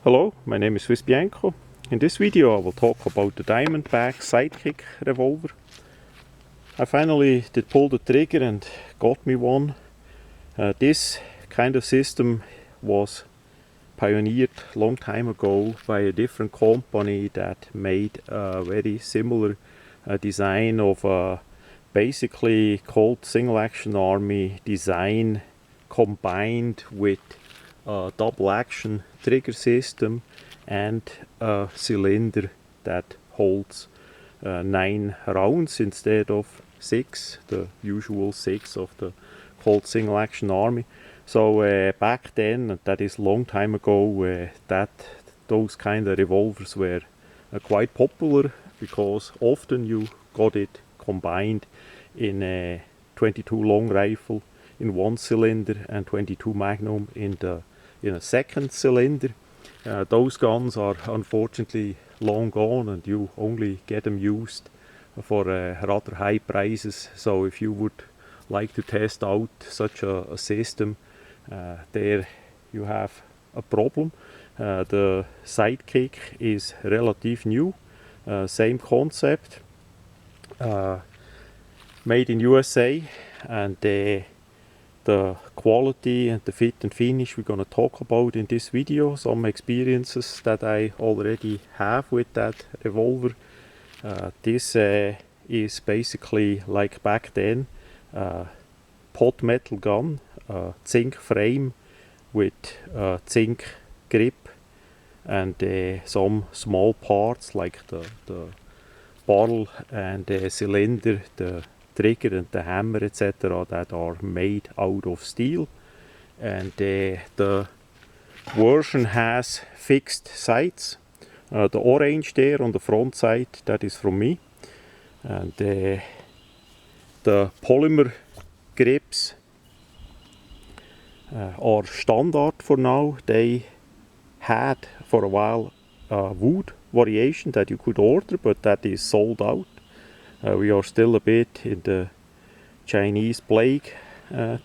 Hello, my name is Swiss Bianco. In this video I will talk about the diamondback sidekick revolver. I finally did pull the trigger and got me one. This kind of system was pioneered a long time ago by a different company that made a very similar design of basically called single action army design combined with a double action trigger system and a cylinder that holds 9 rounds instead of 6, the usual 6 of the called single action army. So back then, and that is a long time ago, those kind of revolvers were quite popular because often you got it combined in a 22 long rifle in one cylinder and 22 Magnum in a second cylinder. Those guns are unfortunately long gone and you only get them used for rather high prices. So if you would like to test out such a system, there you have a problem. The sidekick is relative new, same concept, made in USA, and the quality and the fit and finish we're going to talk about in this video. Some experiences that I already have with that revolver. This is basically like back then, pot metal gun, zinc frame with zinc grip and some small parts like the barrel and the cylinder, the trigger and the hammer, etc., that are made out of steel. And the version has fixed sights. The orange there on the front side, that is from me. And the polymer grips are standard for now. They had for a while a wood variation that you could order, but that is sold out. We are still a bit in the Chinese plague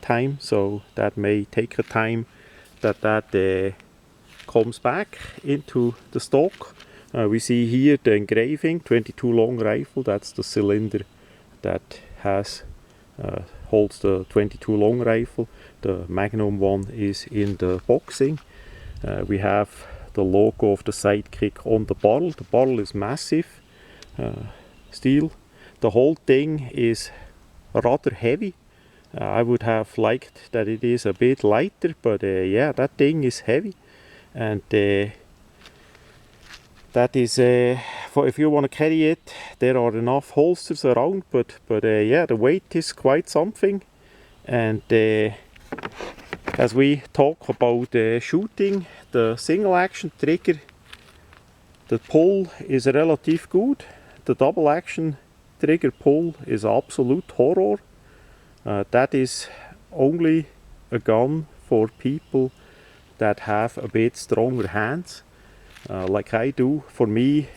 time, so that may take a time that comes back into the stock. We see here the engraving, 22 long rifle, that's the cylinder that holds the 22 long rifle. The Magnum one is in the boxing. We have the logo of the sidekick on the barrel. The barrel is massive steel. The whole thing is rather heavy. I would have liked that it is a bit lighter, but yeah, that thing is heavy. And that is for if you want to carry it, there are enough holsters around, but yeah, the weight is quite something. And as we talk about shooting, the single action trigger, the pull is relative good. The double action trigger pull is absolute horror. That is only a gun for people that have a bit stronger hands, like I do. For me,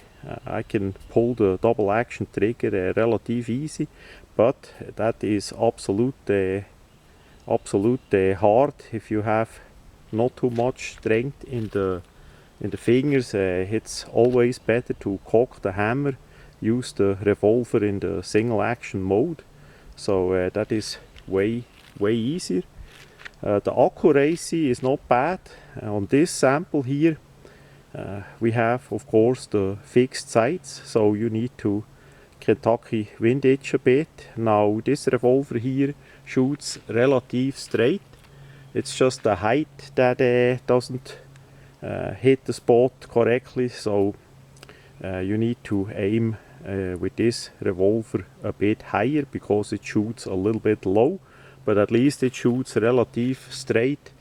I can pull the double action trigger relative easy, but that is absolute hard if you have not too much strength in the fingers. It's always better to cock the hammer, use the revolver in the single action mode, so that is way easier. The accuracy is not bad. On this sample here we have of course the fixed sights, so you need to Kentucky windage a bit. Now this revolver here shoots relative straight. It's just the height that doesn't hit the spot correctly, so you need to aim with this revolver a bit higher because it shoots a little bit low, but at least it shoots relative straight,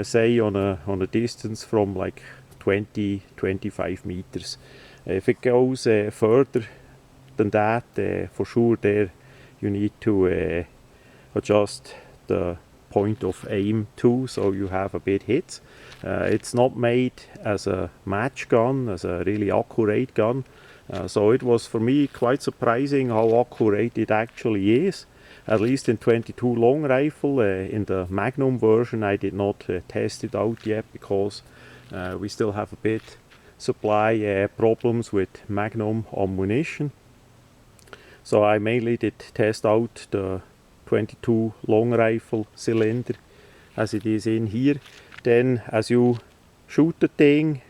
say on a distance from like 20-25 meters. If it goes further than that, for sure there you need to adjust the point of aim too, so you have a bit hits. It's not made as a match gun, as a really accurate gun. So it was for me quite surprising how accurate it actually is, at least in 22 long rifle. In the Magnum version I did not test it out yet because We still have a bit supply problems with Magnum ammunition. So I mainly did test out the 22 long rifle cylinder as it is in here. Then as you shoot the thing,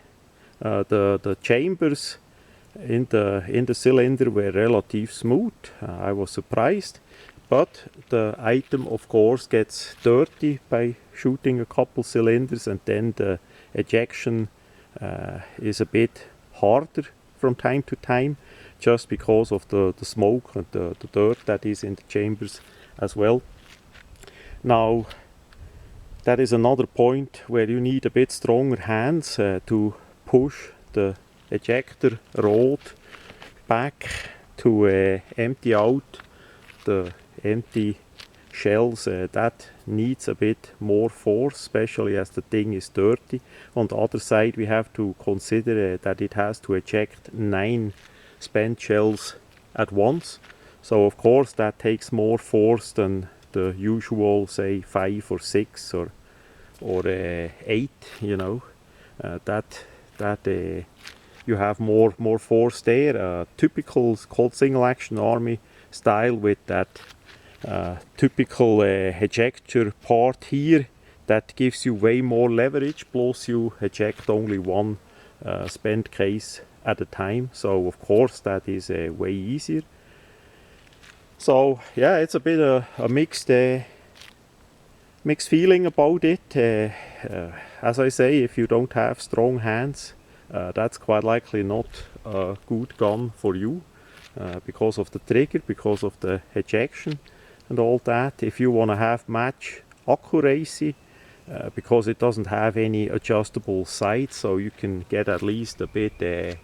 the chambers in the cylinder were relatively smooth. I was surprised, but the item of course gets dirty by shooting a couple cylinders, and then the ejection is a bit harder from time to time, just because of the smoke and the dirt that is in the chambers as well. Now that is another point where you need a bit stronger hands to push the ejector rod back to empty out the empty shells. That needs a bit more force, especially as the thing is dirty. On the other side, we have to consider that it has to eject 9 spent shells at once, so of course that takes more force than the usual, say 5 or 6 or 8, you know. That you have more force there. Typical called single action army style with that typical ejector part here that gives you way more leverage, plus you eject only one spent case at a time, so of course that is way easier. So yeah, it's a bit a mixed feeling about it. As I say, if you don't have strong hands, that's quite likely not a good gun for you, because of the trigger, because of the ejection and all that. If you want to have match accuracy, because it doesn't have any adjustable sights, so you can get at least a bit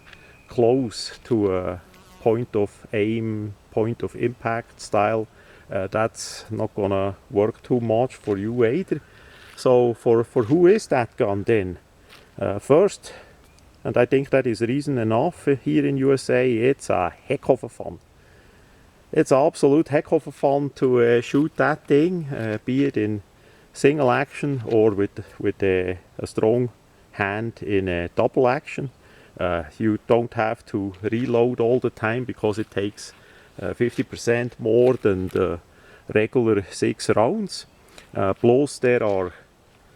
close to a point of aim, point of impact style, that's not gonna work too much for you either. So for who is that gun then? First, and I think that is reason enough here in USA, it's a heck of a fun. It's an absolute heck of a fun to shoot that thing, be it in single action or with a strong hand in a double action. You don't have to reload all the time because it takes 50% more than the regular 6 rounds. Plus there are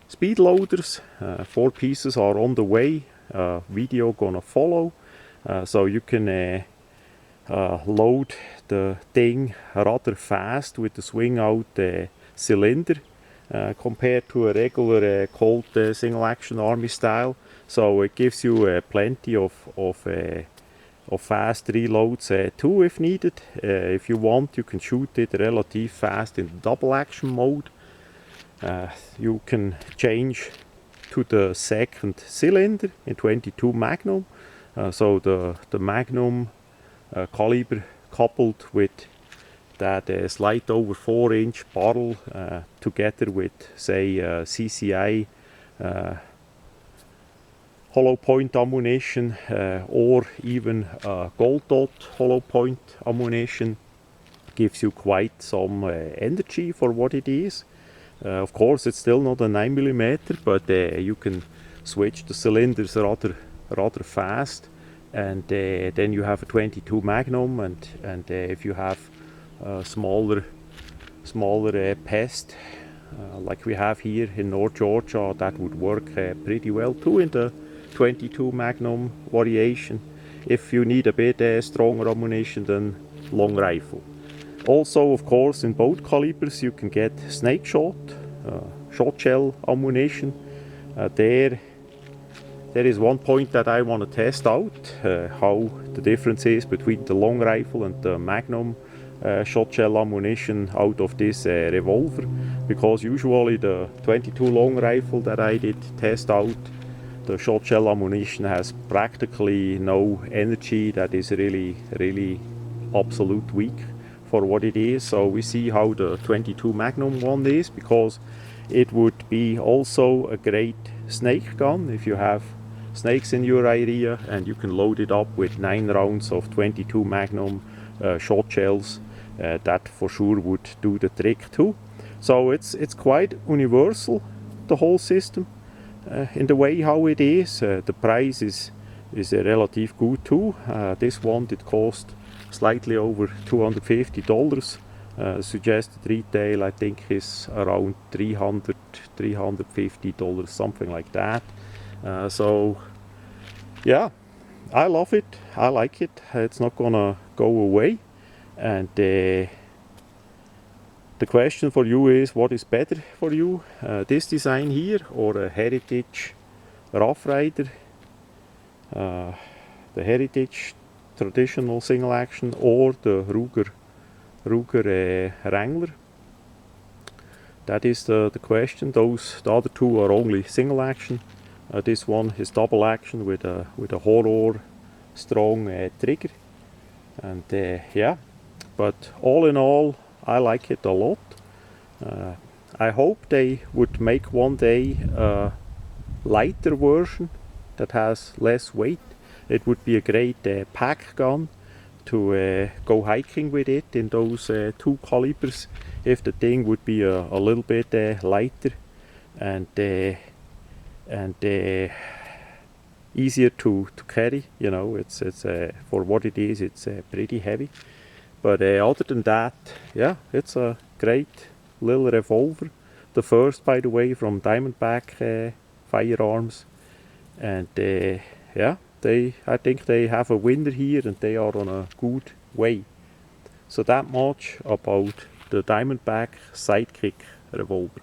speed loaders, 4 pieces are on the way, video gonna follow, so you can load the thing rather fast with the swing out cylinder compared to a regular Colt single action army style. So it gives you plenty of fast reloads too if needed. If you want, you can shoot it relatively fast in double action mode. You can change to the second cylinder in 22 Magnum. So the Magnum caliber coupled with that slight over 4-inch barrel together with say CCI hollow point ammunition or even gold dot hollow point ammunition gives you quite some energy for what it is. Of course it's still not a 9mm, but you can switch the cylinders rather fast, and then you have a 22 Magnum, and if you have smaller pest like we have here in North Georgia, that would work pretty well too in the 22 Magnum variation, if you need a bit stronger ammunition than long rifle. Also, of course, in both calibers you can get snake shot, shot shell ammunition. There is one point that I want to test out, how the difference is between the long rifle and the Magnum shot shell ammunition out of this revolver, because usually the 22 long rifle that I did test out, the shot shell ammunition has practically no energy. That is really absolute weak for what it is. So we see how the 22 Magnum one is, because it would be also a great snake gun if you have snakes in your area and you can load it up with 9 rounds of 22 Magnum shot shells. That for sure would do the trick too. So it's quite universal, the whole system. in the way how it is. The price is relative good too. This one did cost slightly over $250. Suggested retail I think is around $350, something like that. So yeah, I love it, I like it, it's not gonna go away. And the question for you is, what is better for you, this design here or a Heritage Rough Rider, the Heritage traditional single action, or the Ruger Wrangler? That is the question. The other two are only single action. This one is double action with a horror strong trigger. And yeah, but all in all, I like it a lot. I hope they would make one day a lighter version that has less weight. It would be a great pack gun to go hiking with it in those 2 calibers, if the thing would be a little bit lighter and easier to carry. You know, it's for what it is, it's pretty heavy. But other than that, yeah, it's a great little revolver. The first, by the way, from Diamondback Firearms. And yeah, I think they have a winner here, and they are on a good way. So that much about the Diamondback Sidekick revolver.